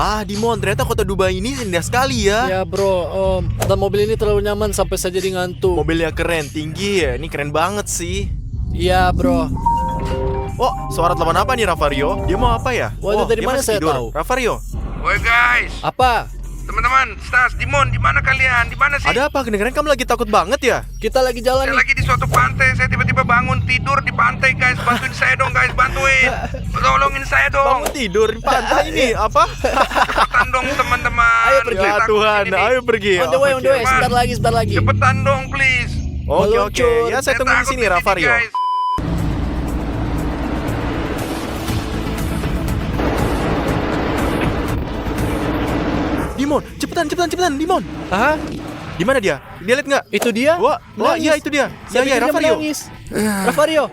Dimon, ternyata kota Dubai ini indah sekali ya. Ya bro, dan mobil ini terlalu nyaman sampai saya jadi ngantuk. Mobilnya keren, tinggi ya. Ini keren banget sih. Iya bro. Oh, suara telepon apa nih Ravario? Dia mau apa ya? Waduh, dari dia mana masih saya tidur. tahu? Ravario, Woi guys, Apa? teman-teman, Stas, Dimon, di mana kalian? Di mana sih? ada apa? Kedengeran kamu lagi takut banget ya? Kita lagi jalan Saya nih. lagi di suatu pantai, saya tiba-tiba bangun tidur di pantai guys. Bantuin saya dong guys, bantuin. Tolongin saya dong. Bangun tidur di pantai ini apa? Cepetan dong teman-teman. Ayo pergi. Saya Ya takut Tuhan, ini nih. ayo pergi. On the way, on the way. Oke. Sebentar lagi. Cepetan dong please. Oke. Meluncur. Ya saya tunggu di takut sini Ravario. guys. Dimon, cepetan, Dimon. Hah? Di mana dia? Dia lihat nggak? Itu dia? Wah, Menangis. iya itu dia. Saya pikir dia Ravario. menangis. Ravario,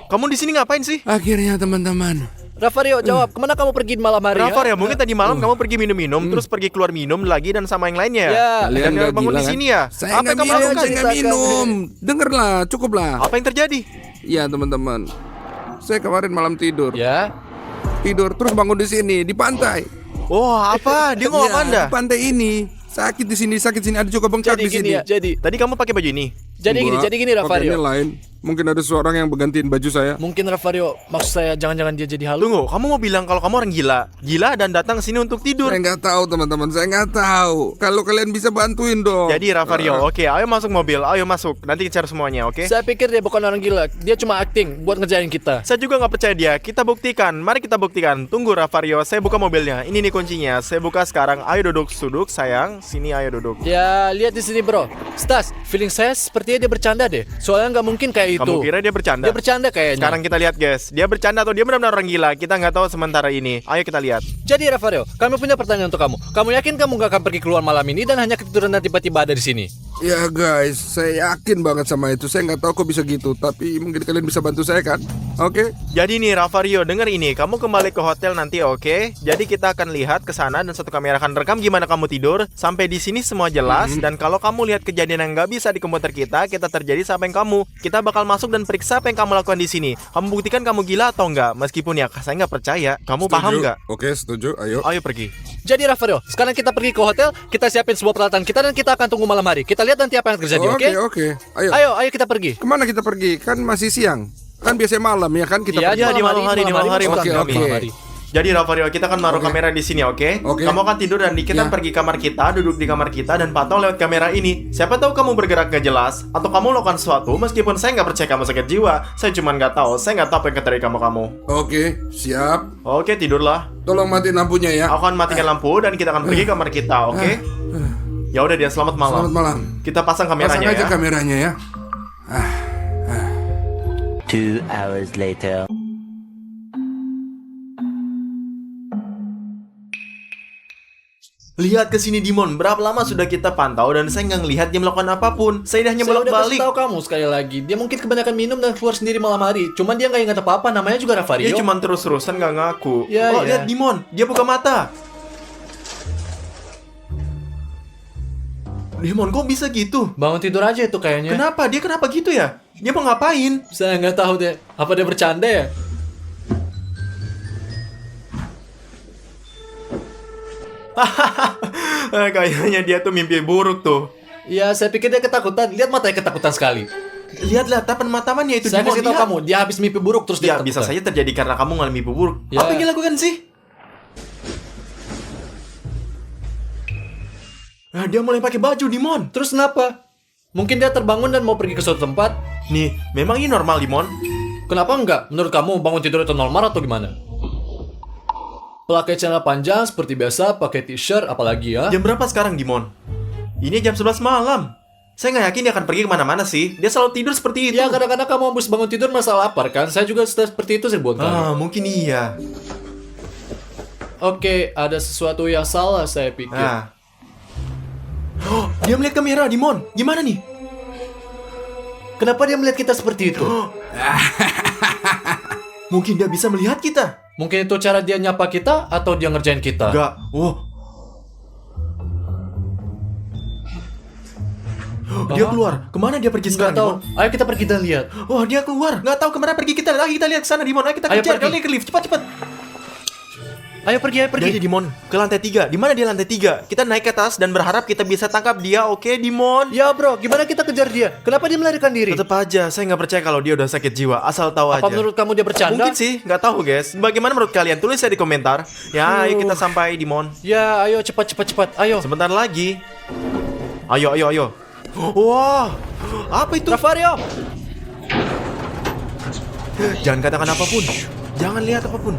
Kamu di sini ngapain sih? Akhirnya teman-teman. Ravario, jawab. Kemana kamu pergi di malam hari? Ravario, mungkin tadi malam kamu pergi minum-minum, terus pergi keluar minum lagi dan sama yang lainnya. Ya. Kalian Dan nggak bangun gila di kan? sini ya? Saya Apa nggak yang kamu minum, lakukan? saya nggak minum. Dengarlah, cukuplah. Apa yang terjadi? Ya teman-teman, saya kemarin malam tidur. Ya. Tidur terus bangun di sini di pantai. Wah, apa? Dia ngomong Ya, apa Anda? di pantai ini. Sakit di sini, ada juga bengkak Jadi di sini. gini ya. Jadi Tadi kamu pakai baju ini? Enggak, jadi gini pakaiannya Ravario. lain. Mungkin ada seseorang yang bergantiin baju saya. Mungkin Ravario, maksud saya jangan-jangan dia jadi halu. Tunggu, kamu mau bilang kalau kamu orang gila? Gila dan datang sini untuk tidur? Saya nggak tahu teman-teman, saya nggak tahu. Kalau kalian bisa bantuin dong. Jadi Ravario, oke, ayo masuk mobil, ayo masuk. Nanti cari semuanya, oke? Saya pikir dia bukan orang gila. Dia cuma acting buat ngerjain kita. Saya juga nggak percaya dia. Kita buktikan. Mari kita buktikan. Tunggu Ravario, saya buka mobilnya. Ini nih kuncinya. Saya buka sekarang. Ayo duduk, sayang. Sini ayo duduk. Ya, lihat di sini bro. Stas, feeling saya sepertinya dia bercanda deh. Soalnya nggak mungkin kayak itu. Kamu kira dia bercanda? Dia bercanda kayaknya. Sekarang kita lihat guys. Dia bercanda atau dia benar-benar orang gila? Kita nggak tahu sementara ini. Ayo kita lihat. Jadi Ravario, kami punya pertanyaan untuk kamu. Kamu yakin kamu nggak akan pergi keluar malam ini dan hanya ketiduran dan tiba-tiba ada di sini? Ya guys, saya yakin banget sama itu. Saya nggak tahu kok bisa gitu, tapi mungkin kalian bisa bantu saya kan? Oke? Jadi nih Ravario, denger ini. Kamu kembali ke hotel nanti, oke? Jadi kita akan lihat ke sana dan satu kamera akan rekam gimana kamu tidur. Sampai di sini semua jelas. Dan kalau kamu lihat kejadian yang nggak bisa di komputer kita terjadi sama yang kamu. Kita bakal masuk dan periksa apa yang kamu lakukan di sini. Kamu buktikan kamu gila atau enggak? Meskipun ya saya nggak percaya. Kamu paham nggak? Oke, setuju. Ayo. Ayo pergi. Jadi Ravario, sekarang kita pergi ke hotel, kita siapin sebuah peralatan kita dan kita akan tunggu malam hari. Kita lihat nanti apa yang terjadi, oke? Oke. Ayo. Ayo kita pergi. Kemana kita pergi? Kan masih siang. Kan biasanya malam ya kan kita pergi. Iya, di malam hari, maksud Oke, kami. oke. Malam hari. Jadi Ravario, kita akan naruh Oke. kamera di sini, oke? Oke. Kamu akan tidur dan kita Ya. pergi kamar kita, duduk di kamar kita dan pantau lewat kamera ini. Siapa tahu kamu bergerak gak jelas atau kamu melakukan sesuatu meskipun saya nggak percaya kamu sakit jiwa. Saya cuma nggak tahu. Saya nggak tahu apa yang terjadi kamu. Oke, siap. Oke, tidurlah. Tolong matiin lampunya ya. Aku akan matikan lampu dan kita akan pergi kamar kita, oke? Ya udah dia, selamat malam. Selamat malam. Kita pasang Pasang kameranya aja ya. kameranya ya. 2 hours later. Lihat ke sini Dimon, berapa lama sudah kita pantau dan saya nggak ngelihat dia melakukan apapun. Saya hanya Saya udah kasih bolak-balik. tahu kamu sekali lagi. Dia mungkin kebanyakan minum dan keluar sendiri malam hari. Cuman dia nggak ingat apa-apa. Namanya juga Ravario. Dia cuma terus-terusan nggak ngaku. Ya, Oh, ya. lihat Dimon, dia buka mata. Dimon, kok bisa gitu? Bangun tidur aja itu kayaknya. Kenapa? Dia kenapa gitu ya? Dia mau ngapain? Saya nggak tahu deh. Apa dia bercanda ya? Kayaknya dia tuh mimpi buruk tuh. Ya, saya pikir dia ketakutan. Lihat matanya ketakutan sekali. Lihatlah tapan matamannya itu Saya Dimon. kasih tahu Lihat. kamu, dia habis mimpi buruk terus dia Ya, bisa ketakutan. saja terjadi karena kamu ngalami mimpi buruk. Ya. Apa yang dia lakukan sih? Dia mulai pakai baju, Dimon. Terus kenapa? Mungkin dia terbangun dan mau pergi ke suatu tempat. Nih, memang ini normal, Dimon? Kenapa enggak? Menurut kamu bangun tidur itu normal atau gimana? Pakai celana panjang seperti biasa, pakai t-shirt, apalagi ya? Jam berapa sekarang, Dimon? Ini jam 11 malam. Saya nggak yakin dia akan pergi kemana-mana sih. Dia selalu tidur seperti itu. Ya, kadang-kadang kamu habis bangun tidur merasa lapar kan? Saya juga seperti itu sih buat kamu. Mungkin iya. Oke, ada sesuatu yang salah saya pikir. Oh, dia melihat kamera, Dimon. Gimana nih? Kenapa dia melihat kita seperti itu? Mungkin dia bisa melihat kita. Mungkin itu cara dia nyapa kita atau dia ngerjain kita? Enggak. Dia keluar. Kemana dia pergi Nggak sekarang, tahu. Dimon? Ayo kita pergi dan lihat. Oh, dia keluar. Nggak tahu kemana pergi kita. Lagi kita lihat ke sana, Dimon. Ayo kita Ayo kejar. pergi. Kali ke lift. Cepat. Ayo pergi. Jadi Dimon, ke lantai 3. Di mana dia lantai 3? Kita naik ke atas dan berharap kita bisa tangkap dia, oke Dimon? Ya bro, gimana kita kejar dia? Kenapa dia melarikan diri? Tetap aja, saya nggak percaya kalau dia udah sakit jiwa. Asal tahu aja. Apa menurut kamu dia bercanda? Mungkin sih, nggak tahu guys. Bagaimana menurut kalian? Tulis ya di komentar. Ya, ayo kita sampai Dimon. Ya, ayo cepat. Ayo. Sebentar lagi. Ayo. Wah, apa itu? Rafario. Jangan katakan apapun. Jangan lihat apapun.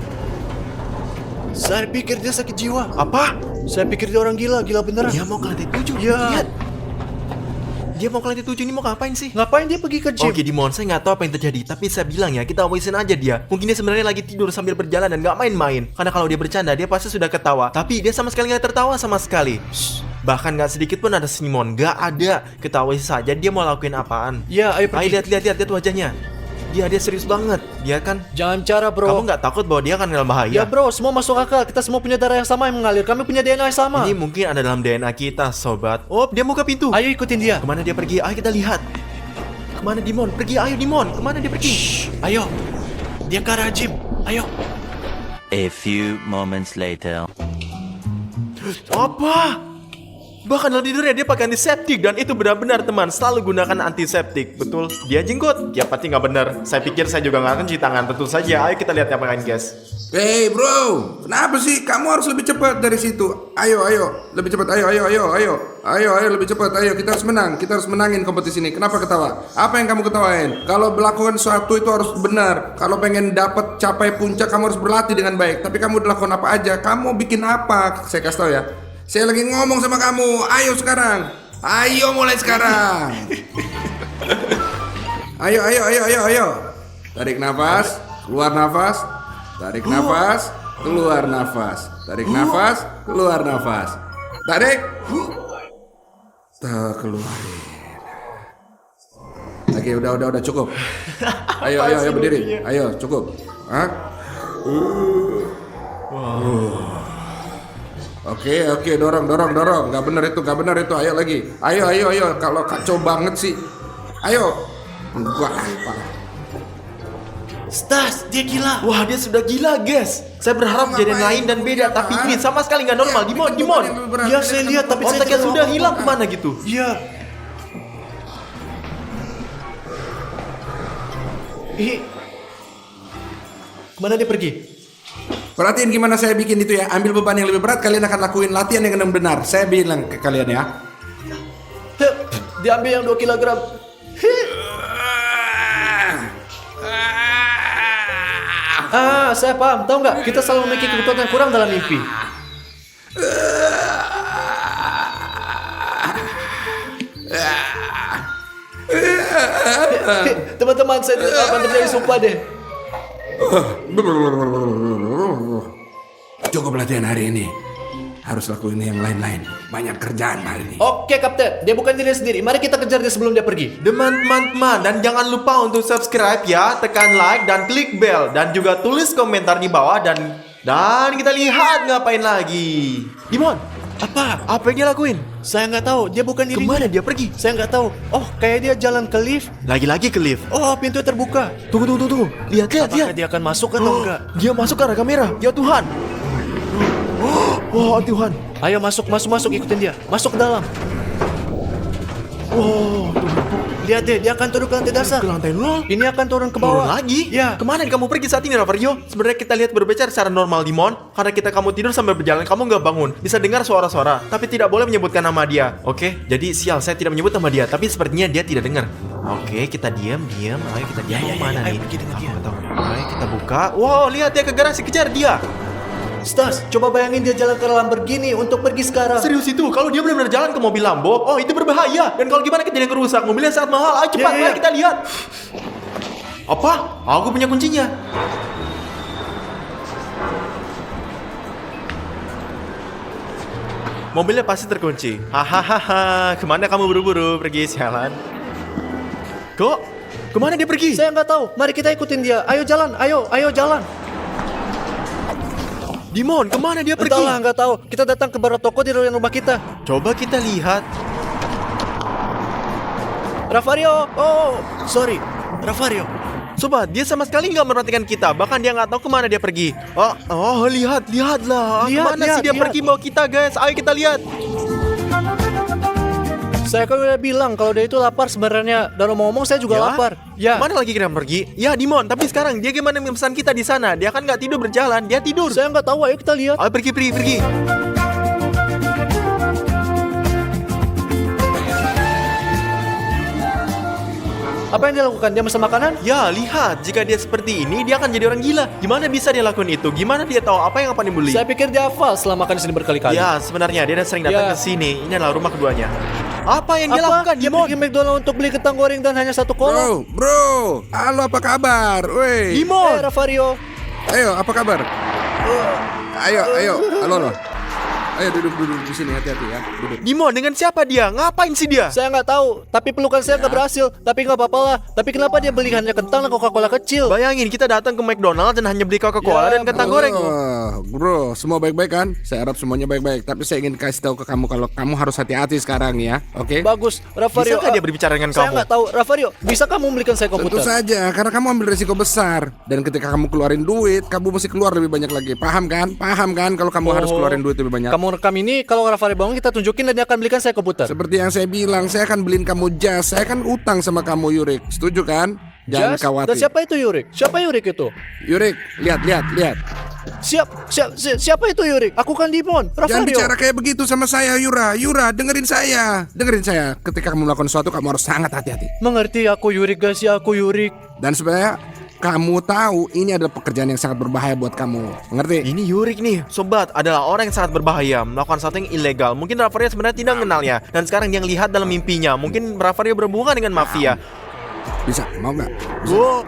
Saya pikir dia sakit jiwa. Apa? Saya pikir dia orang gila beneran. Dia mau ke lantai 7. Ya. Lihat. Dia mau ke lantai 7 ini mau ngapain sih? Ngapain dia pergi ke gym? Oke Dimon, saya nggak tahu apa yang terjadi. Tapi saya bilang ya, kita awasin aja dia. Mungkin dia sebenarnya lagi tidur sambil berjalan dan nggak main-main. Karena kalau dia bercanda, dia pasti sudah ketawa. Tapi dia sama sekali nggak tertawa sama sekali. Bahkan nggak sedikit pun ada senyuman. Nggak ada. Kita awasi saja dia mau lakuin apaan. Ya, ayo pergi. Ayo lihat wajahnya. Dia serius banget. Dia kan. Jangan cara bro. Kamu nggak takut bahwa dia akan dalam bahaya? Ya bro, semua masuk akal. Kita semua punya darah yang sama yang mengalir. Kami punya DNA yang sama. Ini mungkin ada dalam DNA kita, sobat. Oh, dia mau ke pintu. Ayo ikutin dia. Kemana dia pergi? Ayo kita lihat. Kemana Dimon? Pergi, ayo Dimon. Kemana dia pergi? Ayo. Dia ke arah gym. Ayo. A few moments later. Apa? Bahkan dalam tidurnya dia pakai antiseptik. Dan itu benar-benar teman, selalu gunakan antiseptik. Betul, dia jenggot. Ya pasti nggak benar. Saya pikir saya juga nggak akan cuci tangan. Tentu saja, ayo kita lihat apa lain guys. Hey bro, kenapa sih? Kamu harus lebih cepat dari situ. Ayo, lebih cepat. Ayo, lebih cepat. Ayo, kita harus menang. Kita harus menangin kompetisi ini. Kenapa ketawa? Apa yang kamu ketawain? Kalau melakukan sesuatu itu harus benar. Kalau pengen dapat capai puncak, kamu harus berlatih dengan baik. Tapi kamu udah lakukan apa aja? Kamu bikin apa? Saya kasih tahu ya. Saya lagi ngomong sama kamu. Ayo sekarang. Ayo mulai sekarang. Ayo. Tarik nafas, keluar nafas. Tarik nafas, keluar nafas. Tarik nafas, keluar nafas. Tarik. Keluarin. Oke, udah cukup. Ayo berdiri. Ayo, cukup. Hah? Oke, dorong. Gak bener itu. Ayo lagi. Ayo. Kalau kacau banget sih. Ayo. Wah, parah. Stas, dia gila. Wah, dia sudah gila guys. Saya berharap kejadian lain dan beda. Tapi ini sama sekali nggak normal. Dimon. Ya saya lihat, tapi saya otaknya tidak sudah tahu hilang apa-apa. kemana gitu. Iya. Kemana dia pergi? Perhatiin gimana saya bikin itu ya. Ambil beban yang lebih berat, kalian akan lakuin latihan yang benar. Saya bilang ke kalian ya. Diambil yang 2 kilogram. Saya paham. Tahu nggak? Kita selalu memiliki kebutuhan yang kurang dalam mimpi. Teman-teman, saya tidak akan terjadi, sumpah deh. Cukup latihan hari ini. Harus lakuin yang lain-lain. Banyak kerjaan hari ini. Oke, Kapten. Dia bukan diri sendiri. Mari kita kejar dia sebelum dia pergi. Teman-teman, dan jangan lupa untuk subscribe ya, tekan like dan klik bell dan juga tulis komentar di bawah dan kita lihat ngapain lagi. Dimon, apa yang dia lakuin? Saya nggak tahu. Dia bukan dirinya. Kemana dia pergi? Saya nggak tahu. Oh, kayak dia jalan ke lift. Lagi-lagi ke lift. Oh, pintu terbuka. Tunggu. Lihat. Apakah dia akan masuk atau enggak? Dia masuk ke arah kamera. Ya Tuhan. Oh Tuhan. Ayo masuk, ikutin dia. Masuk ke dalam. Oh Tuhan. Lihat deh, dia akan turun ke lantai dasar. Ke lantai 0. Ini akan turun ke Turun bawah. lagi? Ya. Kemana kamu pergi saat ini, Rafario? Sebenarnya kita lihat berbicara secara normal, Dimon. Karena kamu tidur sambil berjalan, kamu nggak bangun. Bisa dengar suara-suara, tapi tidak boleh menyebutkan nama dia. Oke? Jadi sial, saya tidak menyebut nama dia, tapi sepertinya dia tidak dengar. Oke, kita diam. Ayo kita diam. Mana nih? pergi dengan dia. Ayo kita buka. Wow, lihat dia ke garasi, kejar dia. Stas, coba bayangin dia jalan ke Lamborghini untuk pergi sekarang. Serius itu, kalau dia benar-benar jalan ke mobil Lambo, oh itu berbahaya. Dan kalau gimana kejadian kerusak, mobilnya sangat mahal. Ayo cepat, Ya. mari kita lihat. Apa? Aku punya kuncinya. Mobilnya pasti terkunci. Hahaha, kemana kamu buru-buru pergi sialan? Kok? Kemana dia pergi? Saya nggak tahu. Mari kita ikutin dia. Ayo jalan, ayo jalan. Dimon, kemana dia pergi? Entahlah, nggak tahu. Kita datang ke barat toko di rumah kita. Coba kita lihat. Rafario, oh, sorry, Rafario. Sobat, dia sama sekali nggak memperhatikan kita. Bahkan dia nggak tahu kemana dia pergi. Lihatlah. Kemana sih dia pergi bawa kita, guys? Ayo kita lihat. Saya kan udah bilang kalau dia itu lapar sebenarnya. Dan ngomong-ngomong saya juga lapar. Ya. Mana lagi kita pergi? Ya, Dimon. Tapi sekarang dia gimana memesan kita di sana? Dia kan nggak tidur berjalan. Dia tidur. Saya nggak tahu. Ayo kita lihat. Ayo pergi. Apa yang dia lakukan? Dia pesan makanan? Ya, lihat. Jika dia seperti ini, dia akan jadi orang gila. Gimana bisa dia lakukan itu? Gimana dia tahu apa yang akan dibeli? Saya pikir dia hafal setelah makan di sini berkali-kali. Ya, sebenarnya dia sering datang Ya. ke sini. Ini adalah rumah keduanya. Apa yang dia lakukan, Dia Dimon? pergi McDonald untuk beli kentang goreng dan hanya satu kolong. Bro, halo apa kabar? Woi. Dimon! Rafario. Ayo, apa kabar? Ayo, halo. Ayo duduk di sini, hati-hati ya. Duduk. Dimon, dengan siapa dia? Ngapain sih dia? Saya nggak tahu, tapi pelukan saya nggak berhasil. Tapi nggak apa-apa lah. Tapi kenapa dia beli hanya kentang dan Coca-Cola kecil? Bayangin kita datang ke McDonald dan hanya beli Coca-Cola dan kentang goreng. Bro, semua baik-baik kan? Saya harap semuanya baik-baik. Tapi saya ingin kasih tahu ke kamu kalau kamu harus hati-hati sekarang ya, oke? Bagus, Rafario. Bisa nggak dia berbicara dengan Saya kamu? nggak tahu, Rafario. Bisa kamu membelikan saya Tentu komputer? saja, karena kamu ambil resiko besar. Dan ketika kamu keluarin duit, kamu mesti keluar lebih banyak lagi. Paham kan? Kalau kamu harus keluarin duit lebih banyak. Kamu rekam ini, kalau Rafario bangun kita tunjukin dan dia akan belikan saya komputer. Seperti yang saya bilang, saya akan beliin kamu jas. Saya kan utang sama kamu, Yurik. Setuju kan? Jangan Jas? khawatir. Dan siapa itu Yurik? Siapa Yurik itu? Yurik, lihat. Siapa itu Yurik? Aku kan Dimon. Jangan Rafario. bicara kayak begitu sama saya, Yura. Dengerin saya. Ketika kamu melakukan sesuatu, kamu harus sangat hati-hati. Mengerti aku Yurik, guys ya, aku Yurik. Dan supaya kamu tahu, ini adalah pekerjaan yang sangat berbahaya buat kamu. Ngerti? Ini Yurik nih, sobat, adalah orang yang sangat berbahaya, melakukan sesuatu yang ilegal. Mungkin Rafario sebenarnya tidak mengenalnya, dan sekarang dia lihat dalam mimpinya. Mungkin Rafario berhubungan dengan mafia. Bisa, mau nggak? Bisa. Wow,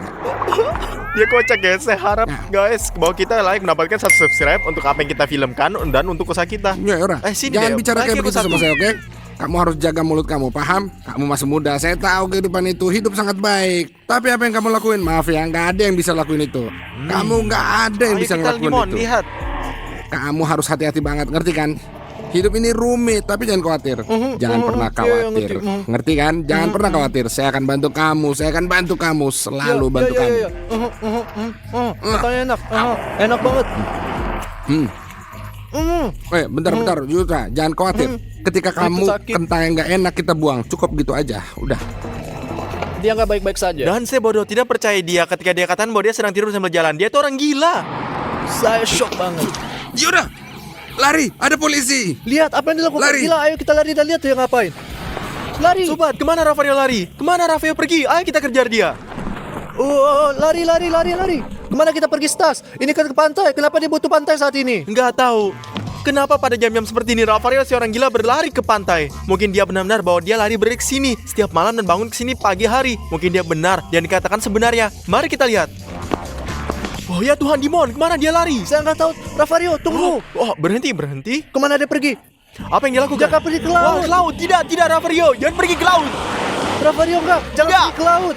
dia kocak guys. Saya harap guys bahwa kita mendapatkan 1 subscribe untuk apa yang kita filmkan dan untuk usaha kita. Ya, Yura. Sini Jangan deh, bicara bagi kayak aku begitu sama satu. saya, oke? Kamu harus jaga mulut kamu, paham? Kamu masih muda, saya tahu kehidupan itu hidup sangat baik. Tapi apa yang kamu lakuin? Maaf ya, nggak ada yang bisa lakuin itu. Kamu nggak ada yang Ayo bisa kita, ngelakuin Dimon, itu. lihat. Kamu harus hati-hati banget, ngerti kan? Hidup ini rumit, tapi jangan khawatir. Jangan pernah iya, khawatir. ngerti. Ngerti kan? Jangan pernah khawatir. Saya akan bantu kamu. Selalu bantu kamu. Katanya enak. Enak banget. Bentar, Yuta, jangan khawatir. Ketika kamu sakit. kentang yang nggak enak kita buang, cukup gitu aja. Udah. Dia nggak baik-baik saja. Dan saya bodoh tidak percaya dia ketika dia katakan bahwa dia sedang tidur sambil jalan. Dia itu orang gila. Saya shock banget. Yuda, lari, ada polisi. Lihat apa yang dilakukan. Lari. Gila, ayo kita lari dan lihat dia ngapain. Lari. Sobat, kemana Rafario lari? Kemana Rafario pergi? Ayo kita kejar dia. Lari. Kemana kita pergi, Stas? Ini kan ke pantai. Kenapa dia butuh pantai saat ini? Nggak tahu. Kenapa pada jam-jam seperti ini Rafario si orang gila berlari ke pantai? Mungkin dia benar-benar bahwa dia lari ke sini setiap malam dan bangun ke sini pagi hari. Mungkin dia benar yang dikatakan sebenarnya. Mari kita lihat. Oh ya Tuhan, Dimon, kemana dia lari? Saya nggak tahu. Rafario, tunggu. Berhenti. Kemana dia pergi? Apa yang dia lakukan? Jangan pergi ke laut. Ke laut. Tidak Rafario, jangan pergi ke laut. Rafario enggak. Jangan Enggak. pergi ke laut.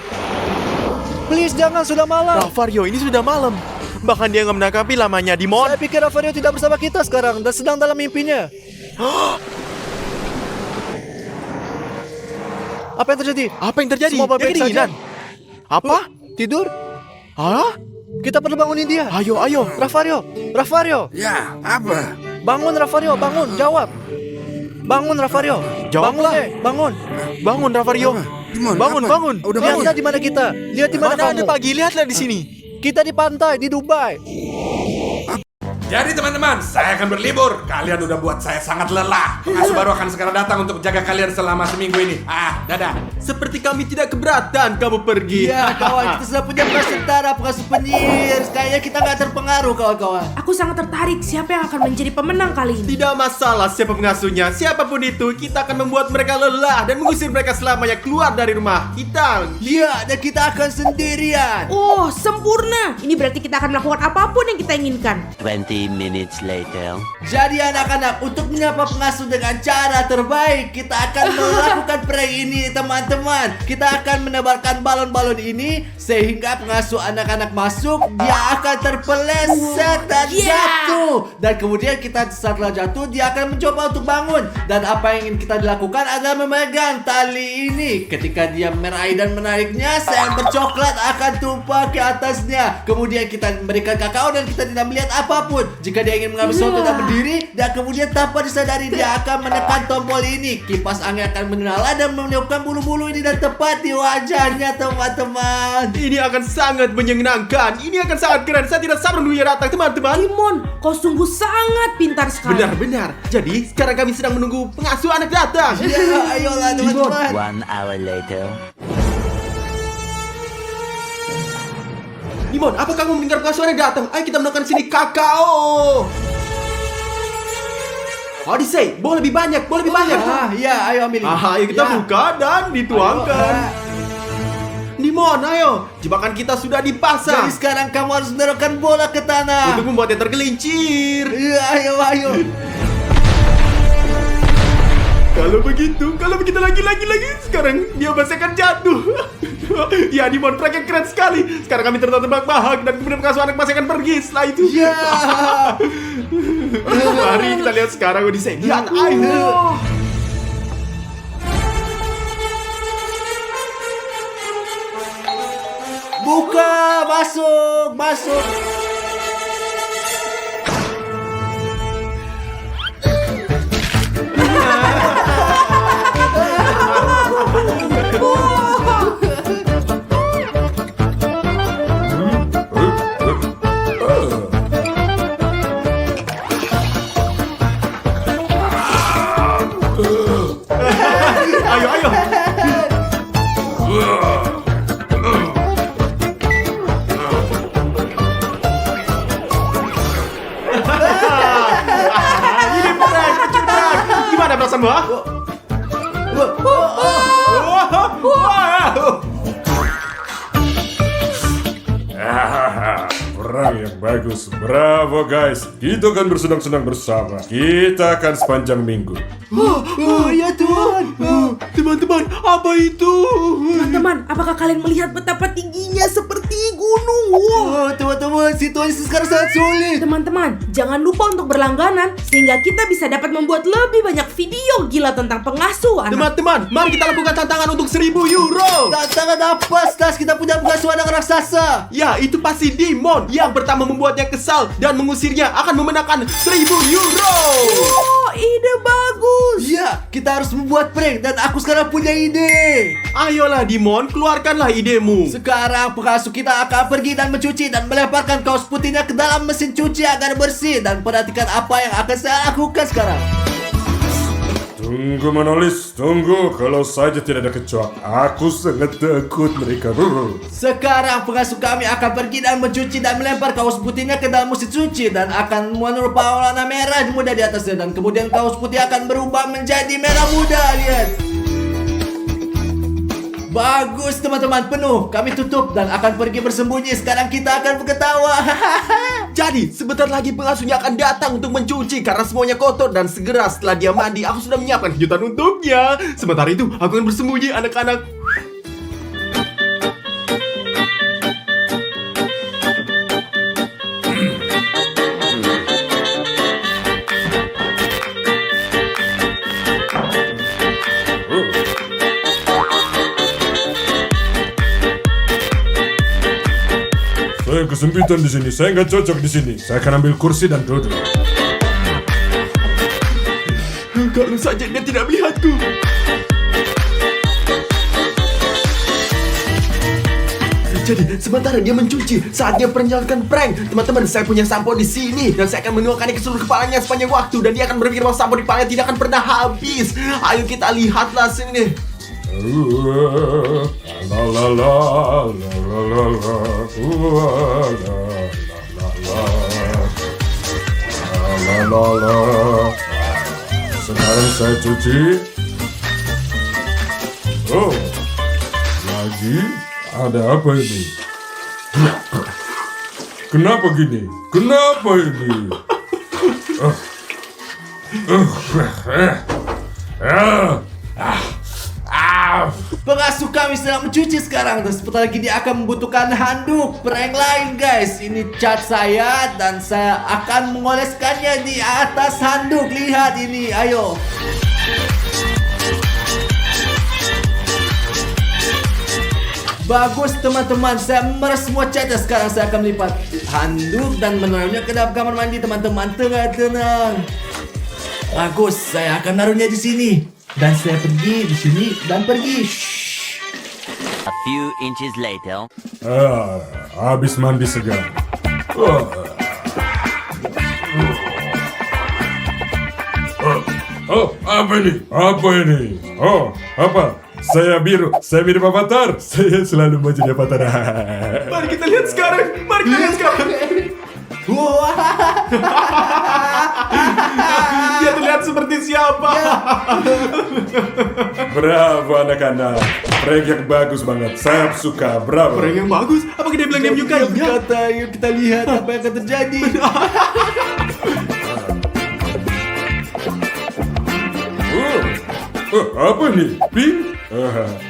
Please, jangan. Sudah malam. Rafario, ini sudah malam. Bahkan dia nggak menangkapi lamanya, Dimon. Saya pikir Rafario tidak bersama kita sekarang dan sedang dalam mimpinya. Apa yang terjadi? Apa yang terjadi? Semua Dia baik-baik kedinginan. saja. Apa? Tidur? Hah? Kita perlu bangunin dia. Ayo. Rafario. Ya, apa? Bangun Rafario, bangun, jawab. Bangun Rafario. Jawablah. Bangun. Bangun Rafario. Dimon, Bangun. Udah Lihatlah di mana kita. Lihat di mana Mana ada kamu. pagi? Lihatlah di sini. Kita di pantai di Dubai. Jadi teman-teman, saya akan berlibur. Kalian udah buat saya sangat lelah. Pengasuh baru akan segera datang untuk jaga kalian selama seminggu ini. Dadah. Seperti kami tidak keberatan kamu pergi. Iya kawan, kita sudah punya bekas tentara, bekas penyihir. Kayaknya kita nggak terpengaruh kawan-kawan. Aku sangat tertarik siapa yang akan menjadi pemenang kali ini. Tidak masalah siapa pengasuhnya, siapapun itu, kita akan membuat mereka lelah dan mengusir mereka selamanya keluar dari rumah kita. Iya, dan kita akan sendirian. Oh, sempurna. Ini berarti kita akan melakukan apapun yang kita inginkan. 20 30 minutes later. Jadi anak-anak, untuk menyapa pengasuh dengan cara terbaik, kita akan melakukan prank ini teman-teman. Kita akan menebarkan balon-balon ini sehingga pengasuh anak-anak masuk, dia akan terpeleset dan jatuh. Dan kemudian kita setelah jatuh, dia akan mencoba untuk bangun. Dan apa yang ingin kita dilakukan adalah memegang tali ini. Ketika dia meraih dan menariknya, sayur bercoklat akan tumpah ke atasnya. Kemudian kita memberikan kakao dan kita tidak melihat apapun. Jika dia ingin mengambil sesuatu dan berdiri, dan kemudian tanpa disadari dia akan menekan tombol ini. Kipas angin akan menyala dan meniupkan bulu-bulu ini dan tepat di wajahnya teman-teman. Ini akan sangat menyenangkan. Ini akan sangat keren. Saya tidak sabar menunggu datang, teman-teman. Timon, kau sungguh sangat pintar sekali. Benar-benar. Jadi sekarang kami sedang menunggu pengasuh anak datang. Ya, ayolah teman-teman. 1 hour later. Dimon, apa kamu mendengar pengasuh anak datang? Ayo kita menemukan sini kakao. Odyssey, boleh lebih banyak, boleh lebih banyak. Ya, ayo ambil ini. Ayo kita Ya. buka dan dituangkan. Ayo, Dimon, ayo. Jebakan kita sudah Jadi dipasang sekarang kamu harus mendorongkan bola ke tanah. untuk membuatnya tergelincir. Ya, ayo. Kalau begitu lagi. Sekarang dia pasti akan jatuh. Ya, Dimon, prank yang keren sekali. Sekarang kami terbahak-bahak dan kemudian pengasuh anak masih akan pergi setelah itu. Ya. Mari kita lihat sekarang Odyssey. Lihat, ayo. Buka, masuk. Ayo. Ini prank, kecil prank. Gimana perasaanmu? Ha? Wow. Perang yang bagus. Bravo guys. Kita akan bersenang-senang bersama. Kita akan sepanjang minggu. Oh, ya Tuhan. Teman-teman, apa itu? Teman-teman, apakah kalian melihat betapa tingginya seperti gunung? Oh, teman-teman, situasi sekarang sangat sulit. Teman-teman, jangan lupa untuk berlangganan sehingga kita bisa dapat membuat lebih banyak video gila tentang pengasuh anak. Teman-teman, mari kita lakukan tantangan untuk 1.000 euro. Tantangan apa, Stas? Kita punya pengasuh anak raksasa. Ya, itu pasti Dimon. Yang pertama membuatnya kesal dan mengusirnya akan memenangkan 1.000 euro. Oh, ide bagus. Ya, kita harus membuat prank dan aku sekarang punya ide. Ayolah Dimon, keluarkanlah idemu. Sekarang pengasuh kita akan pergi dan mencuci dan melemparkan kaos putihnya ke dalam mesin cuci agar bersih. Dan perhatikan apa yang akan saya lakukan sekarang. Tunggu Manolis, tunggu. Kalau saja tidak ada kecoak, aku sangat takut mereka. Sekarang pengasuh kami akan pergi dan mencuci dan melempar kaos putihnya ke dalam mesin cuci dan akan menyerupai warna merah muda di atasnya dan kemudian kaos putih akan berubah menjadi merah muda. Lihat. Bagus teman-teman, penuh. Kami tutup dan akan pergi bersembunyi. Sekarang kita akan berketawa. Jadi, sebentar lagi pengasuhnya akan datang untuk mencuci karena semuanya kotor dan segera setelah dia mandi, aku sudah menyiapkan kejutan untuknya. Sementara itu, aku akan bersembunyi anak-anak. Saya kesempitan di sini. Saya nggak cocok di sini. Saya akan ambil kursi dan duduk. Kalau saja dia tidak melihatku. Jadi, sementara dia mencuci, saatnya menjalankan prank. Teman-teman, saya punya sampo di sini dan saya akan menuangkannya ke seluruh kepalanya sepanjang waktu dan dia akan berpikir bahwa sampo di kepalanya tidak akan pernah habis. Ayo kita lihatlah sini. La la la la la la la la la la. Sekarang saya cuci. Oh, lagi ada apa ini? kenapa gini? Kenapa ini? Pengasuh kami sedang mencuci sekarang dan sebentar lagi dia akan membutuhkan handuk prank lain guys. Ini cat saya dan saya akan mengoleskannya di atas handuk. Lihat ini, ayo. Bagus teman-teman, saya memeras semua catnya. Sekarang saya akan melipat handuk dan menaruhnya ke dalam kamar mandi teman-teman. Tenang. Bagus, saya akan naruhnya di sini. Dan saya pergi di sini dan pergi. Shh. A few inches later. Habis mandi segar. Oh, apa ini? Apa ini? Oh, apa? Saya biru Avatar. Saya selalu mau jadi Avatar. Mari kita lihat sekarang. Dia terlihat seperti siapa? Bravo anak-anak. Prank yang bagus banget. Saya suka. Bravo. Orang yang bagus. Apakah dia bilang dia menyukainya? Berkata, yuk kita lihat apa yang akan terjadi. Apa nih? Pink?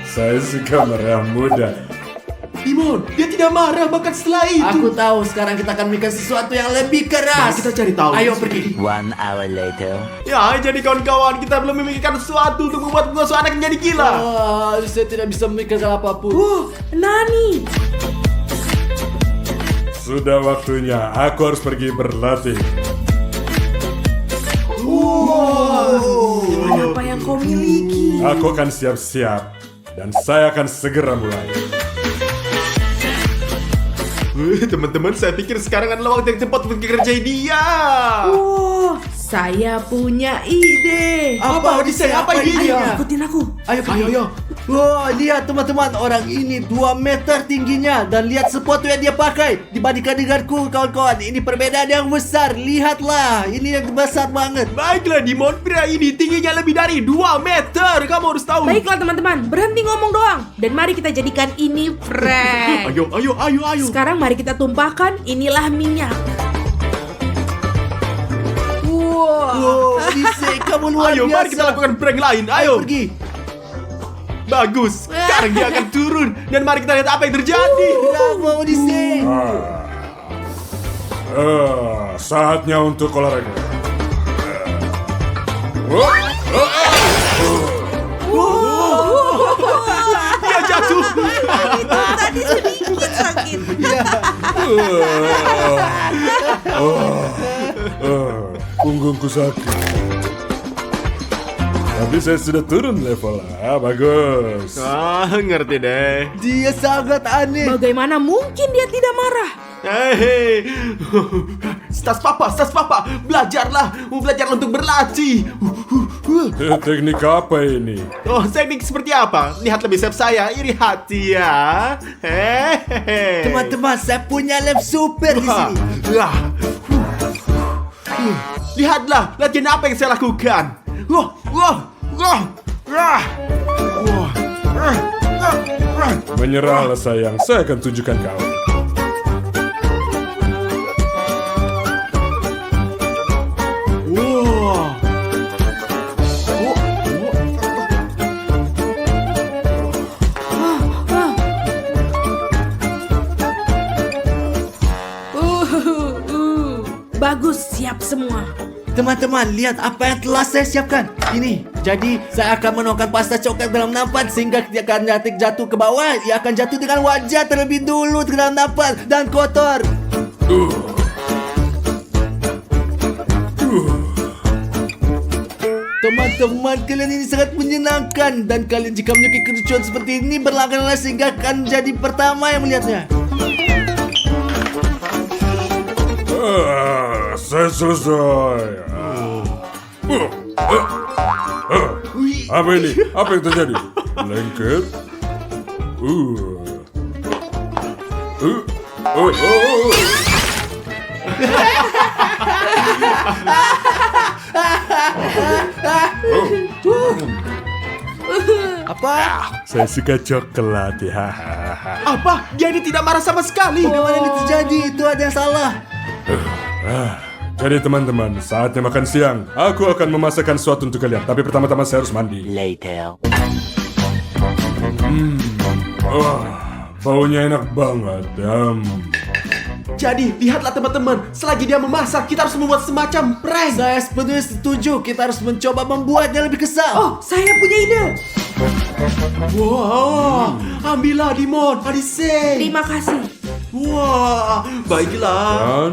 Saya suka merah muda. Timon, dia tidak marah bahkan setelah itu. Aku tahu sekarang kita akan memikirkan sesuatu yang lebih keras. Mari kita cari tahu. Ayo pergi. 1 hour later. Ya, jadi kawan-kawan, kita belum memikirkan sesuatu untuk membuat pengasuh anak menjadi gila. Saya tidak bisa memikirkan apapun. Nani. Sudah waktunya. Aku harus pergi berlatih. Apa yang kau miliki? Aku akan siap-siap. Dan saya akan segera mulai. Teman-teman, saya pikir sekarang adalah waktu yang tepat untuk kerjain dia. Saya punya ide. Apa Odyssey? Apa idenya? Ikutin aku. Ayo. Wah, lihat teman-teman, orang ini 2 meter tingginya dan lihat sepatu yang dia pakai dibandingkan denganku, kawan-kawan. Ini perbedaan yang besar. Lihatlah, ini yang besar banget. Baiklah, Dimon, pria ini tingginya lebih dari 2 meter. Kamu harus tahu. Baiklah teman-teman, berhenti ngomong doang. Dan mari kita jadikan ini prank. Ayo. Sekarang mari kita tumpahkan, inilah minyak. Wow, Odyssey, kamu luar Ayo, biasa. mari kita lakukan prank lain. Ayo. Pergi. Bagus. Sekarang dia akan turun dan mari kita lihat apa yang terjadi. Bravo, Odyssey. Saatnya untuk olahraga. Dia jatuh. Tadi sedikit sakit. Punggungku sakit. Tapi saya sudah turun level. Bagus. Ngerti deh. Dia sangat aneh. Bagaimana mungkin dia tidak marah? Hei, Stas papa, belajarlah untuk berlatih. Teknik apa ini? Oh, teknik seperti apa? Lihat lebih siap saya, iri hati ya. Hehehe. Teman-teman, saya punya lab super di sini. Lihatlah, latihan apa yang saya lakukan. Menyerahlah sayang, saya akan tunjukkan kau. Bagus, siap semua. Teman-teman, lihat apa yang telah saya siapkan. Ini, jadi saya akan menuangkan pasta coklat dalam nampan sehingga dia akan jatuh ke bawah. Ia akan jatuh dengan wajah terlebih dulu ke dalam nampan dan kotor. Teman-teman, kalian ini sangat menyenangkan. Dan kalian jika menyukai kelucuan seperti ini, berlangganan sehingga akan jadi pertama yang melihatnya. Saya selesai. Apa ini? Apa yang terjadi? Lengket? Apa? Saya suka coklat ya. Apa? Dia ini tidak marah sama sekali. Bagaimana ini terjadi? Itu ada yang salah. Jadi teman-teman, saatnya makan siang. Aku akan memasakkan sesuatu untuk kalian. Tapi pertama-tama saya harus mandi. Later. Baunya enak banget. Jadi, lihatlah teman-teman, selagi dia memasak, kita harus membuat semacam prank. Saya sepenuhnya setuju. Kita harus mencoba membuatnya lebih kesal. Oh, saya punya ide. Wah, ambillah Dimon, Adise. Terima kasih. Wah, baiklah. Dan,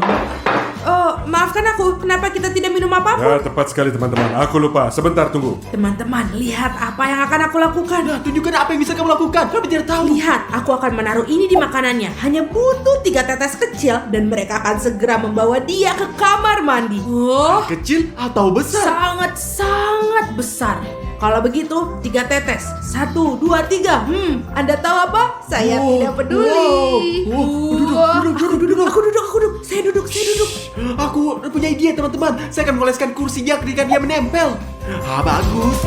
Oh, maafkan aku. Kenapa kita tidak minum ya apapun? tepat sekali teman-teman. Aku lupa. Sebentar tunggu. Teman-teman, lihat apa yang akan aku lakukan. Nah, tunjukkan apa yang bisa kamu lakukan. Kami tidak tahu. Lihat, aku akan menaruh ini di makanannya. Hanya butuh 3 tetes kecil dan mereka akan segera membawa dia ke kamar mandi. Oh, Kecil atau besar? sangat besar. Kalau begitu, 3 tetes. 1, 2, 3. Anda tahu apa? Saya Wow, tidak peduli. wow. Duduk. Aku duduk. Saya duduk. Aku punya ide, teman-teman. Saya akan mengoleskan kursinya ketika dia menempel. Bagus.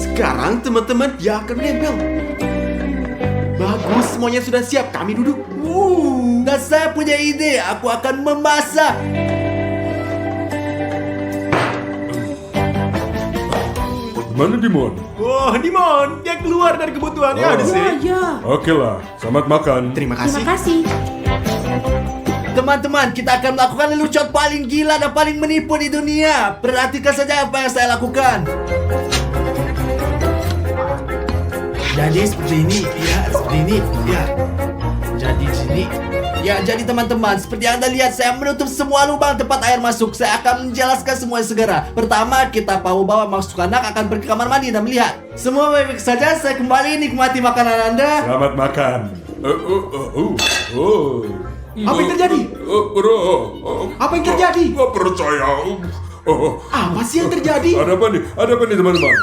Sekarang, teman-teman, dia akan menempel. Bagus, semuanya sudah siap. Kami duduk. Dan saya punya ide. Aku akan memasak. Mana Dimon? Wah, Dimon, dia keluar dari kebutuhannya, Oh. Adise. Ya. Oke lah, selamat makan. Terima Terima kasih. kasih. Teman-teman, kita akan melakukan lelucon paling gila dan paling menipu di dunia. Perhatikan saja apa yang saya lakukan. Jadi seperti ini, ya, seperti ini, ya. Jadi di sini. Ya, jadi teman-teman, seperti yang Anda lihat, saya menutup semua lubang tempat air masuk. Saya akan menjelaskan semuanya segera. Pertama, kita tahu bahwa masuk anak akan pergi ke kamar mandi dan melihat. Semua baik-baik saja, saya kembali nikmati makanan Anda. Selamat makan. Apa yang terjadi? Apa yang terjadi? Gak percaya. Apa sih yang terjadi? Ada apa nih? Ada apa nih teman-teman?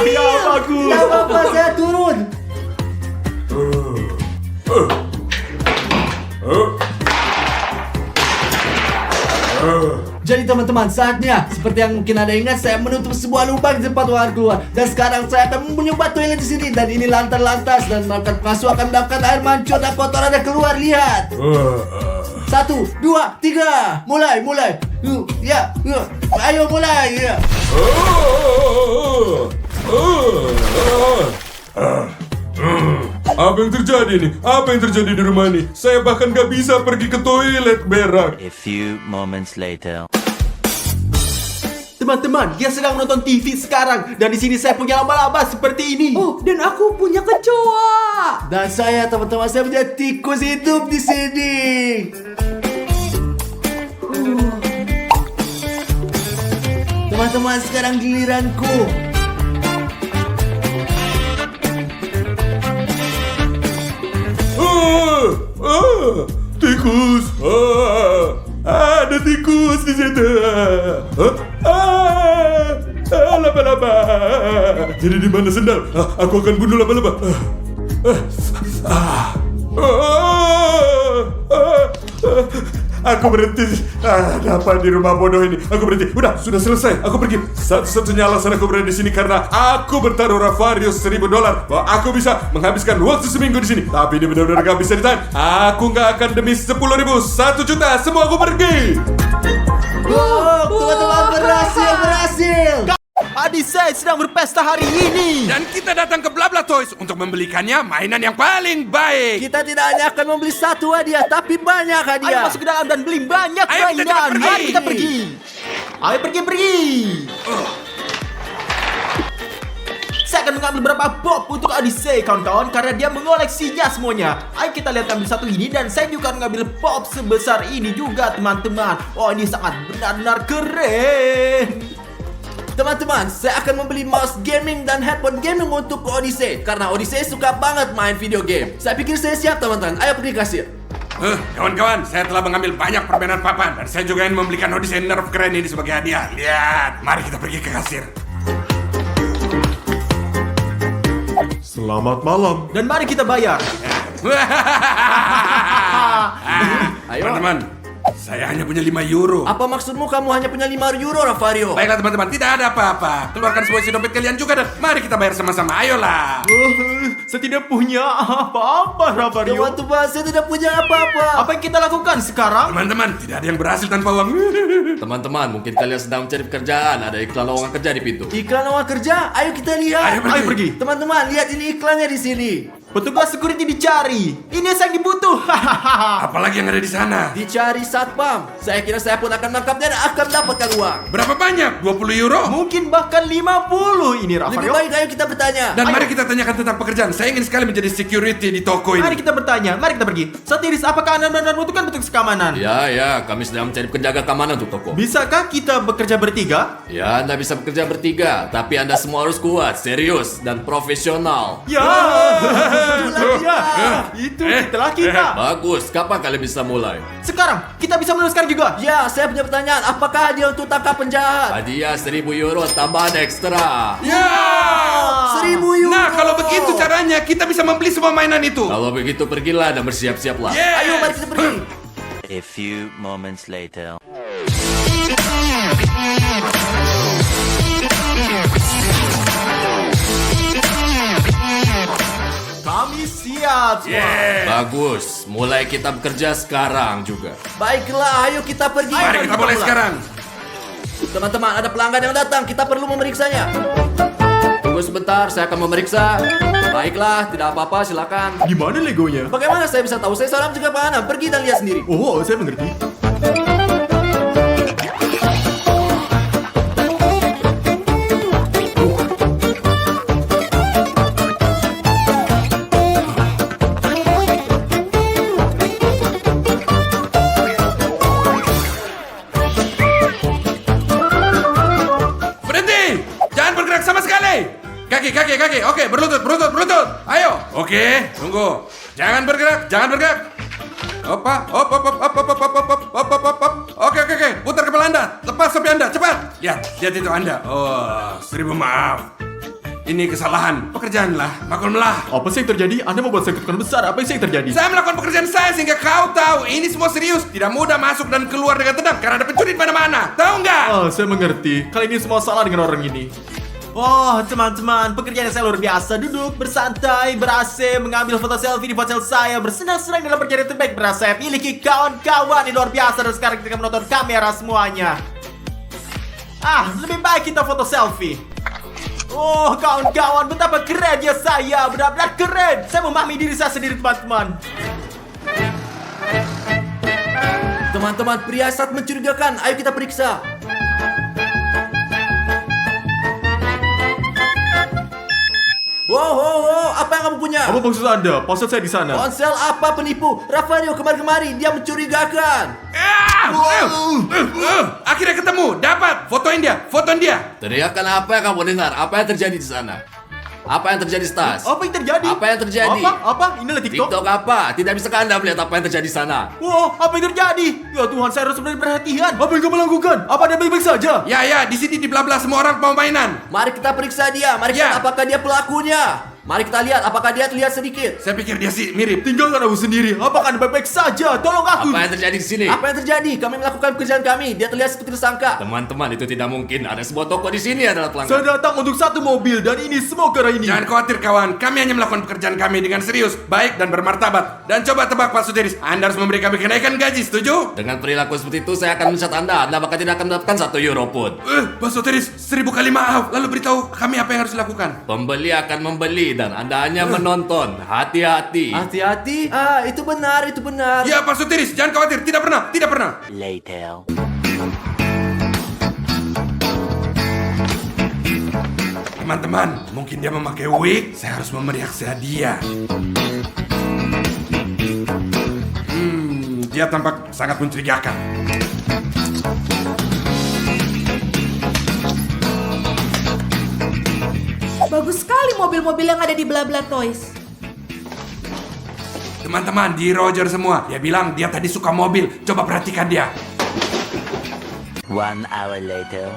Ya, bagus. Ya apa-apa, saya turun. Jadi teman-teman, saatnya seperti yang mungkin Anda ingat, saya menutup sebuah lubang di tempat uang keluar. Dan sekarang saya akan menyebat toilet di sini, dan ini lantas dan melakukan pengasuh akan mendapatkan air mancur dan kotoran yang keluar. Lihat. 1, 2, 3. Mulai. Ya. Ayo mulai. Ya. Apa yang terjadi nih? Apa yang terjadi di rumah ini? Saya bahkan gak bisa pergi ke toilet berak. A few moments later. Teman-teman, dia sedang menonton TV sekarang dan di sini saya punya laba-laba seperti ini. Oh, dan aku punya kecoa. Dan saya, teman-teman, saya punya tikus hidup di sini. Teman-teman, sekarang giliranku. Tikus. Ada tikus di situ. Laba-laba. Jadi di mana sendal? Aku akan bunuh laba-laba. Aku berhenti. Ada apa di rumah bodoh ini? Aku berhenti. Udah, sudah selesai. Aku pergi. Satu-satunya alasan aku berada di sini karena aku bertaruh Ravarius $1.000 bahwa aku bisa menghabiskan waktu seminggu di sini. Tapi ini benar-benar gak bisa ditahan. Aku gak akan demi 10.000, 1 juta. Semua aku pergi. Teman-teman, berhasil. Adise sedang berpesta hari ini. Dan kita datang ke Blabla Toys untuk membelikannya mainan yang paling baik. Kita tidak hanya akan membeli satu hadiah, tapi banyak Ayo hadiah. masuk ke dalam dan beli banyak Ayo, kita cepat mainan. pergi. Mari kita pergi. Ayo pergi. Saya akan mengambil beberapa pop untuk Adise, kawan-kawan, karena dia mengoleksinya semuanya. Ayo kita lihat ambil satu ini dan saya juga mengambil pop sebesar ini juga, teman-teman. Oh, ini sangat benar-benar keren. Teman-teman, saya akan membeli mouse gaming dan headphone gaming untuk Odyssey karena Odyssey suka banget main video game. Saya pikir saya siap, teman-teman. Ayo pergi kasir. Kawan-kawan, saya telah mengambil banyak permainan papan dan saya juga ingin membelikan Odyssey Nerf keren ini sebagai hadiah. Lihat, mari kita pergi ke kasir. Selamat malam. Dan mari kita bayar. Teman-teman, saya Saya hanya punya 5 euro. Apa maksudmu kamu hanya punya 5 euro, Ravario? Baiklah teman-teman, tidak ada apa-apa. Keluarkan semua isi dompet kalian juga dan mari kita bayar sama-sama. Ayolah. Saya tidak punya apa-apa, Ravario. Teman-teman, saya tidak punya apa-apa. Apa yang kita lakukan sekarang? Teman-teman, tidak ada yang berhasil tanpa uang. Teman-teman, mungkin kalian sedang mencari pekerjaan. Ada iklan lowongan kerja di pintu. Iklan lowongan kerja, ayo kita lihat. Ayo pergi. Teman-teman, lihat ini iklannya di sini. Petugas security dicari. Ini yang dibutuh. Apalagi yang ada di sana? Dicari satpam. Saya kira saya pun akan menangkapnya dan akan mendapatkan uang. Berapa banyak? 20 euro? Mungkin bahkan 50 ini, Lebih Ravario. baik ayo kita bertanya. Dan mari kita tanyakan tentang pekerjaan. Saya ingin sekali menjadi security di toko Mari ini. kita bertanya, mari kita pergi. Satiris, apakah Anda benar-benar membutuhkan petugas keamanan? Ya, kami sedang mencari penjaga keamanan untuk toko. Bisakah kita bekerja bertiga? Ya, Anda bisa bekerja bertiga, tapi Anda semua harus kuat, serius, dan profesional. Ya. Itu itulah Eh. kita. Bagus, kapan kalian bisa mulai? Sekarang kita bisa meneruskan juga. Ya, saya punya pertanyaan. Apakah hadiah untuk tangkap penjahat? Hadiah 1.000 euro tambahan ekstra. Ya. 1.000 euro. Nah, kalau begitu caranya kita bisa membeli semua mainan itu. Kalau begitu pergilah dan bersiap-siaplah. Yes. Ayo mari kita pergi. A few moments later. Kami siap. Yeah. Bagus, mulai kita bekerja sekarang juga. Baiklah, ayo kita pergi. Mari kita mulai sekarang. Teman-teman, ada pelanggan yang datang. Kita perlu memeriksanya. Tunggu sebentar, saya akan memeriksa. Baiklah, tidak apa-apa, silakan. Gimana legonya? Bagaimana saya bisa tahu? Saya seorang penjaga keamanan. Pergi dan lihat sendiri. Oh, saya mengerti. Berhenti! Jangan bergerak sama sekali. Kaki. Oke, berlutut. Ayo. Oke, tunggu. Jangan bergerak. Hop. Oke. Putar kepala Anda. Lepas topi Anda, cepat. Lihat itu Anda. Oh, 1000 maaf. Ini kesalahan. Pekerjaanlah, maklumlah. Apa sih yang terjadi? Anda membuat saya ketakutan besar. Apa sih yang terjadi? Saya melakukan pekerjaan saya sehingga kau tahu ini semua serius. Tidak mudah masuk dan keluar dengan tenang karena ada pencuri di mana-mana. Tahu nggak? Oh, saya mengerti. Kali ini semua salah dengan orang ini. Oh, teman-teman, pekerjaan saya luar biasa. Duduk, bersantai, ber-AC, mengambil foto selfie di ponsel saya, bersenang-senang dalam perjalanan terbaik berasa saya miliki kawan-kawan yang luar biasa. Dan sekarang kita akan menonton kamera semuanya. Lebih baik kita foto selfie. Oh, kawan-kawan, betapa kerennya saya. Benar-benar keren. Saya memahami diri saya sendiri, teman-teman. Teman-teman, pria saat mencurigakan. Ayo kita periksa. Wow, apa yang kamu punya? Apa maksud Anda? Ponsel saya di sana. Ponsel apa penipu? Ravario kemari-kemari, dia mencurigakan. Akhirnya ketemu. Dapat. Fotoin dia. Teriakan apa yang kamu dengar? Apa yang terjadi di sana? Apa yang terjadi, Stas? Apa yang terjadi? Apa yang terjadi? Apa? Inilah TikTok. TikTok apa? Tidak bisakah Anda melihat apa yang terjadi di sana? Wow, apa yang terjadi? Ya Tuhan, saya harus benar perhatian. Apa yang kamu lakukan? Apa Anda baik-baik saja? Ya, di sini di belah-belah semua orang mau mainan. Mari kita periksa dia. Mari Ya. kita apakah dia pelakunya. Mari kita lihat apakah dia terlihat sedikit. Saya pikir dia sih mirip. Tinggalkan aku sendiri. Apakah Anda baik-baik saja? Tolong aku. Apa yang terjadi di sini? Apa yang terjadi? Kami melakukan pekerjaan kami. Dia terlihat seperti tersangka. Teman-teman, itu tidak mungkin. Ada sebuah toko di sini adalah Saya pelanggan. datang untuk satu mobil dan ini semua karena ini. Jangan khawatir kawan, kami hanya melakukan pekerjaan kami dengan serius, baik dan bermartabat. Dan coba tebak Pak Suteris, Anda harus memberi kami kenaikan gaji, setuju? Dengan perilaku seperti itu, saya akan mencat Anda. Anda bahkan tidak akan mendapatkan 1 euro pun. Pak Suteris, 1000 kali maaf. Lalu beritahu kami apa yang harus dilakukan. Pembeli akan membeli dan Anda hanya menonton. Hati-hati. Hati-hati. Itu benar. Ya Pak Suteris, jangan khawatir, tidak pernah. Later. Teman-teman, mungkin dia memakai wig, saya harus memeriaksa dia. Dia tampak sangat mencurigakan. Bagus sekali mobil-mobil yang ada di Blabla Toys. Teman-teman, di Roger semua. Dia bilang dia tadi suka mobil. Coba perhatikan dia. 1 hour later.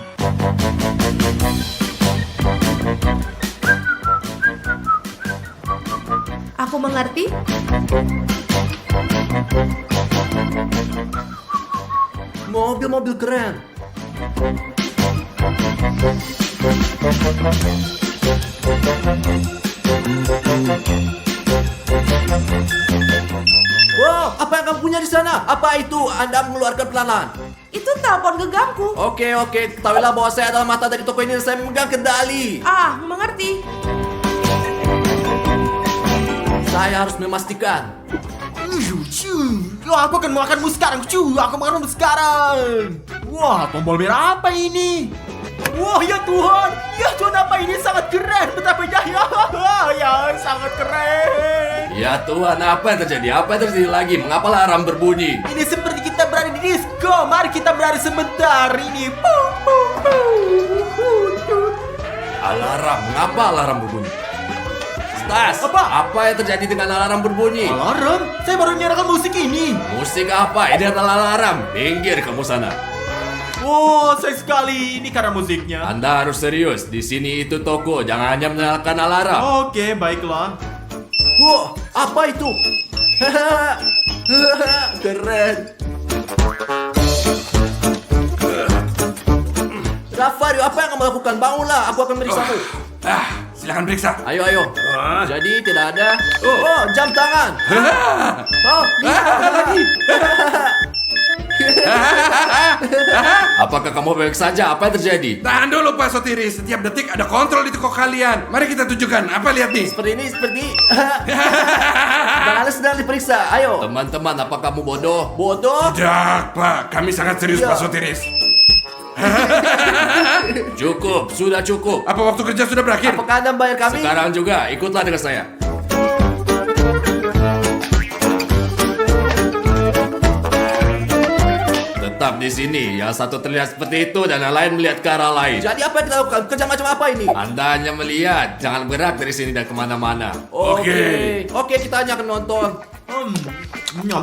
Aku mengerti. mobil-mobil keren. Wow, apa yang kamu punya di sana? Apa itu? Anda mengeluarkan pelan-pelan. Itu telepon genggamku. Oke, ketahuilah bahwa saya adalah mata dari toko ini dan saya memegang kendali. Ah, mengerti. Saya harus memastikan. Aku akan makanmu sekarang. Aku makanmu sekarang. Wah, tombol merah apa ini? Wah, ya Tuhan. Ya Tuhan, apa ini? Sangat keren. Betapa indahnya. Ya, sangat keren. Ya Tuhan, apa yang terjadi? Apa yang terjadi lagi? Mengapa alarm berbunyi? Ini seperti kita berada di disco. Mari kita berada sebentar. Ini. Alarm, mengapa alarm berbunyi? Stas, apa yang terjadi dengan alarm berbunyi? Alarm? Saya baru menyalakan musik ini. Musik apa? Ini adalah alarm. Minggir kamu sana. Oh, sayang sekali. Ini karena musiknya. Anda harus serius. Di sini itu toko. Jangan hanya menyalakan alarm. Oke, baiklah. Wow, apa itu? Keren. Rafario, apa yang kamu lakukan? Bangunlah, aku akan meriksamu. Silakan periksa. Ayo. Jadi tidak ada. Oh, jam tangan. Oh, lihat ada lagi. Apakah kamu baik saja? Apa yang terjadi? Tahan dulu Pak Sotiris. Setiap detik ada kontrol di toko kalian. Mari kita tunjukkan. Apa lihat nih? Seperti ini. Dan Anda sedang diperiksa. Ayo. Teman-teman, apa kamu bodoh? Bodoh. Tidak, Pak. Kami sangat serius, Iya. Pak Sotiris. Cukup, sudah cukup. Apa waktu kerja sudah berakhir? Apakah Anda membayar kami? Sekarang juga, ikutlah dengan saya. Tetap di sini. Yang satu terlihat seperti itu dan yang lain melihat ke arah lain. Jadi apa yang kita lakukan? Kerja macam apa ini? Anda hanya melihat, jangan bergerak dari sini dan kemana-mana. Oke, kita hanya akan nonton.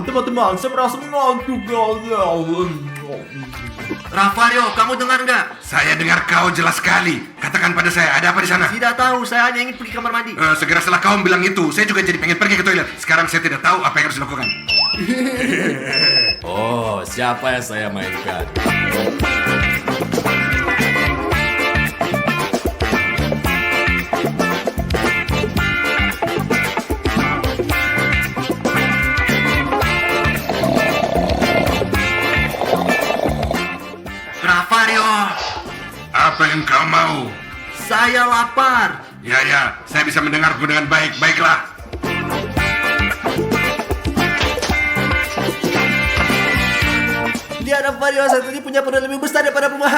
Teman-teman, saya merasa mengantuk. Rafario, kamu dengar nggak? Saya dengar kau jelas sekali. Katakan pada saya, ada apa di sana? Tidak tahu, saya hanya ingin pergi kamar mandi. Segera setelah kau bilang itu, saya juga jadi pengen pergi ke toilet. Sekarang saya tidak tahu apa yang harus dilakukan. Oh, siapa yang saya mainkan? Rafario, Apa yang kau mau? saya lapar. Ya, saya bisa mendengarku dengan baik. Baiklah. Lihat Rafario, satu ini punya perut lebih besar daripada rumah.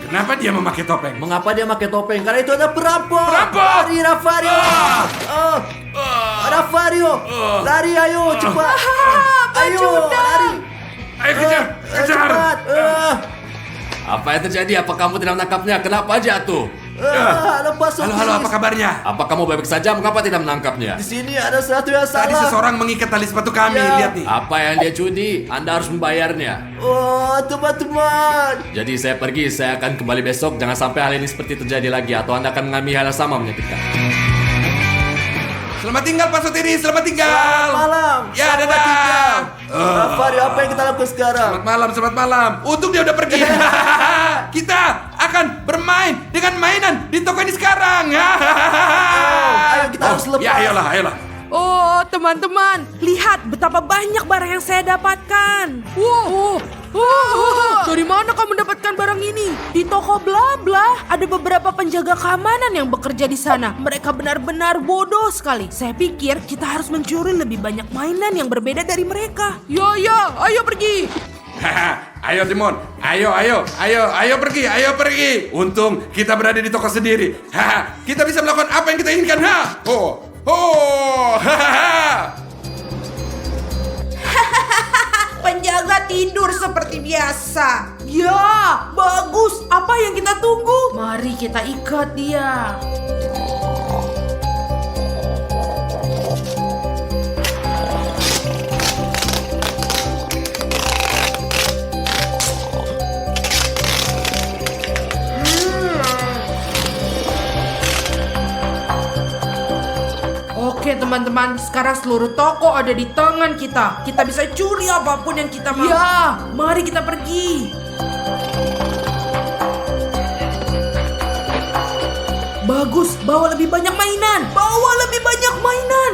Kenapa dia memakai topeng? Mengapa dia pakai topeng? Karena itu ada perampok. Perampok! Lari Rafario. Rafario, lari ayo cepat. Ayo, lari. Ayo kejar! Cepat. Apa yang terjadi? Apa kamu tidak menangkapnya? Kenapa jatuh? Lepas Halo, apa kabarnya? Apa kamu baik saja? Mengapa tidak menangkapnya? Di sini ada sesuatu yang Tadi salah. seseorang mengikat tali sepatu kami. Ya. Lihat nih. Apa yang dia judi? Anda harus membayarnya. Oh, teman-teman. Jadi saya pergi, saya akan kembali besok. Jangan sampai hal ini seperti terjadi lagi, atau Anda akan mengalami hal yang sama menyakitkan. Selamat tinggal Pak Sotiri, selamat tinggal. Malam. Ya, Selamat dadah. tinggal. Rafario, apa yang kita lakukan sekarang? Selamat malam. Untung dia udah pergi. Kita akan bermain dengan mainan di toko ini sekarang. Ayo kita harus lepas. Ya, ayolah. Oh, teman-teman, lihat betapa banyak barang yang saya dapatkan. Wow, dari mana kamu mendapatkan barang ini? Di toko bla bla. Ada beberapa penjaga keamanan yang bekerja di sana. Mereka benar-benar bodoh sekali. Saya pikir kita harus mencuri lebih banyak mainan yang berbeda dari mereka. Ya, ayo pergi. Ayo Timon, ayo pergi. Untung kita berada di toko sendiri. Kita bisa melakukan apa yang kita inginkan. Penjaga tidur seperti biasa. Ya, bagus. Apa yang kita tunggu? Mari kita ikat dia. Oke teman-teman, sekarang seluruh toko ada di tangan kita. Kita bisa curi apapun yang kita mau. Ya, mari kita pergi. Bagus, bawa lebih banyak mainan. Bawa lebih banyak mainan.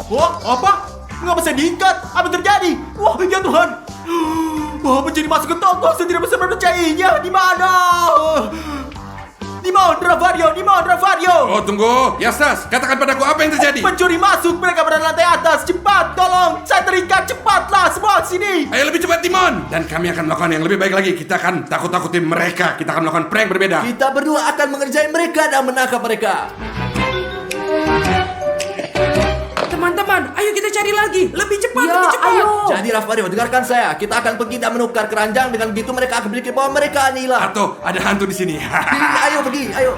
Wah, apa? Mengapa saya diikat? Apa terjadi? Wah, ya Tuhan. Wah, pencuri masuk ke toko. Saya tidak bisa mempercayainya. Di mana? Di mana, Ravario? Di mana, Ravario? Oh, tunggu. Yastas, katakan padaku apa yang terjadi. Pencuri masuk. Mereka berada di lantai atas. Cepat, tolong. Saya terikat. Cepatlah, semua sini. Ayo lebih cepat, Timon. Dan kami akan melakukan yang lebih baik lagi. Kita akan takut-takutin mereka. Kita akan melakukan prank berbeda. Kita berdua akan mengerjai mereka dan menangkap mereka. Teman-teman, ayo kita cari lagi. Lebih cepat, Ya, lebih cepat. ayo. Jadi Ravario, dengarkan saya. Kita akan pergi dan menukar keranjang. Dengan begitu mereka akan berpikir bahwa mereka inilah. Atau ada hantu di sini. Ayo pergi, ayo.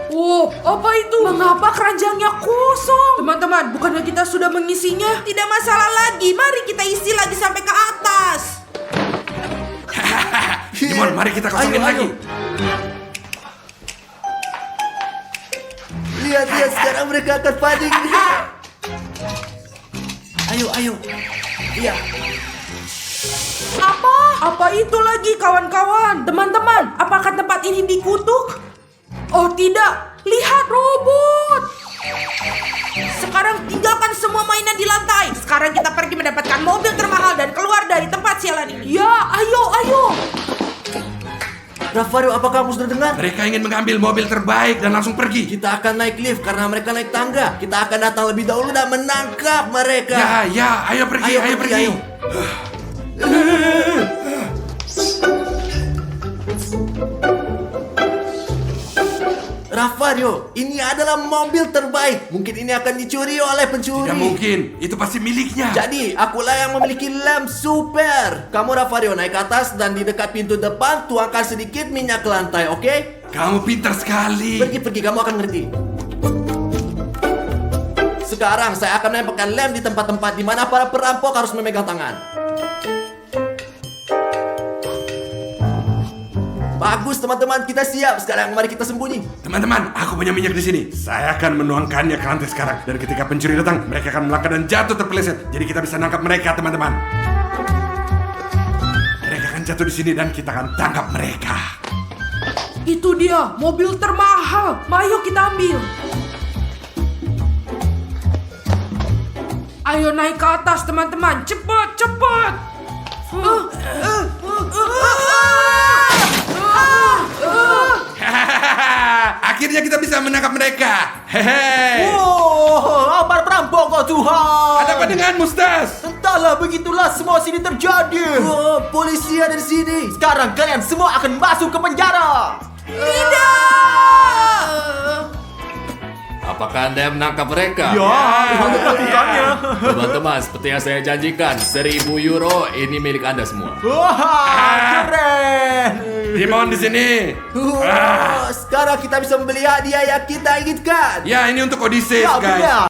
Oh, apa itu? Mengapa keranjangnya kosong? Teman-teman, bukannya kita sudah mengisinya? Tidak masalah lagi. Mari kita isi lagi sampai ke atas. Timon, mari kita kosongin Ayo, ayo. lagi. Lihat, sekarang mereka akan panik. Ayo, ayo. Iya. Apa itu lagi kawan-kawan? Teman-teman, apakah tempat ini dikutuk? Oh tidak, lihat robot. Sekarang tinggalkan semua mainan di lantai. Sekarang kita pergi mendapatkan mobil termahal dan keluar dari tempat sialan ini. Ya, ayo. Ravario, apakah kamu sudah dengar? Mereka ingin mengambil mobil terbaik dan langsung pergi. Kita akan naik lift karena mereka naik tangga. Kita akan datang lebih dahulu dan menangkap mereka. Ya, ayo pergi, ayo pergi. ayo. Ravario, ini adalah mobil terbaik. Mungkin ini akan dicuri oleh pencuri. Tidak mungkin, itu pasti miliknya. Jadi, akulah yang memiliki lem super. Kamu Ravario naik ke atas dan di dekat pintu depan tuangkan sedikit minyak ke lantai, oke? Kamu pintar sekali. Pergi, kamu akan ngerti. Sekarang saya akan menempelkan lem di tempat-tempat di mana para perampok harus memegang tangan. Bagus teman-teman, kita siap. Sekarang mari kita sembunyi. Teman-teman, aku punya minyak di sini. Saya akan menuangkannya ke lantai sekarang. Dan ketika pencuri datang, mereka akan melangkah dan jatuh terpeleset. Jadi kita bisa nangkap mereka, teman-teman. Mereka akan jatuh di sini dan kita akan tangkap mereka. Itu dia, mobil termahal. Ayo kita ambil. Ayo naik ke atas teman-teman. Cepat. Akhirnya kita bisa menangkap mereka. Hehe. Wow, para perampok, oh Tuhan. Ada apa denganmu, Stas? Entahlah, begitulah semua sini terjadi. Oh, polisi ada di sini. Sekarang kalian semua akan masuk ke penjara. Apakah Anda menangkap mereka? Ya, itu melakukannya. Teman-teman, seperti yang saya janjikan, 1.000 euro ini milik Anda semua. Wah, keren. Timon di sini. Sekarang kita bisa membeli hadiah yang kita inginkan. Ya, ini untuk Odysseus, Ya, guys. benar.